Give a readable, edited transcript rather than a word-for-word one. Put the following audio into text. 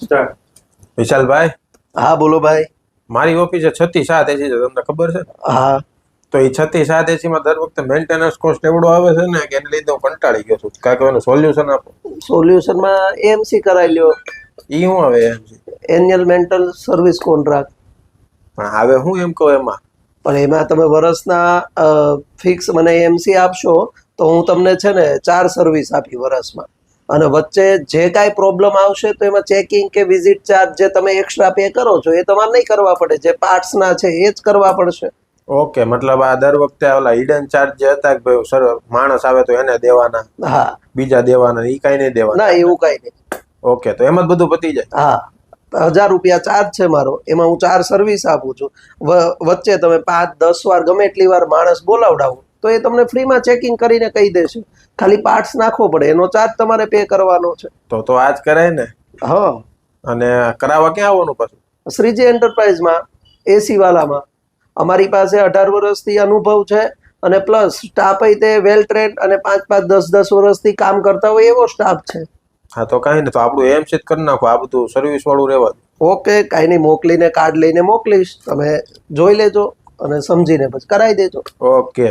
Start. વિશાલભાઈ, હા બોલો ભાઈ. મારી ઓફિસે 36 AC છે, તમને ખબર છે? હા તો એ 36 AC માં દર વખતે મેન્ટેનન્સ કોસ્ટ એવડો આવે છે ને કે એને લીધે હું કંટાળી ગયો છું. કાંઈક એનું સોલ્યુશન આપો. સોલ્યુશનમાં એમસી કરાવી લ્યો, ઈ શું આવે એમ છે? Annual mental service contract. પણ હવે હું એમ કહું એમાં પણ એમાં તમે વર્ષના ફિક્સ મને એમસી આપશો તો હું તમને છે ને 4 સર્વિસ આપી વર્ષમાં, અને વચ્ચે જે કાંઈ પ્રોબ્લેમ આવશે તો એમાં ચેકિંગ કે વિઝિટ ચાર્જ જે તમે એક્સ્ટ્રા પે કરો છો એ તમારે નહીં કરવા પડે, જે પાર્ટ્સના છે એ જ કરવા પડશે. ઓકે, મતલબ આ દર વખતે ઓલા હિડન ચાર્જ જે હતા કે ભાઈ સર માણસ આવે તો એને દેવાના, હા બીજા દેવાના, ઈ કાંઈ નહીં દેવાના? ના, એવું કાંઈ નહીં. ઓકે, તો એમાં જ બધું પતી જાય? હા, 1000 રૂપિયા ચાર્જ છે મારો, એમાં હું 4 સર્વિસ આપું છું. વચ્ચે તમે 5-10 વાર ગમે એટલી વાર માણસ બોલાવડાવો તો એ તમને ફ્રીમાં ચેકિંગ કરીને કહી દેશે. ખાલી પાર્ટ્સ નાખવો પડે, એનો ચાર્જ તમારે પે કરવાનો છે. તો આજ કરાય ને? હા, અને કરાવવા ક્યાં આવવાનું પાછું? શ્રીજી એન્ટરપ્રાઇઝમાં એસી વાલામાં. અમારી પાસે 18 વર્ષથી અનુભવ છે, અને પ્લસ સ્ટાફ તે વેલ ટ્રેન્ડ અને 5-5, 10-10 વર્ષથી કામ કરતા હોય એવો સ્ટાફ છે. હા, તો કાંઈ નહીં, તો આપણું એમ છે કરી નાખો, આ બધું સર્વિસ વાળું રહેવા દો. ઓકે, કાંઈ નહીં, મોકલીને કાર્ડ લઈને મોકલીશ, તમે જોઈ લેજો અને સમજીને પછી કરાવી દેજો. ઓકે.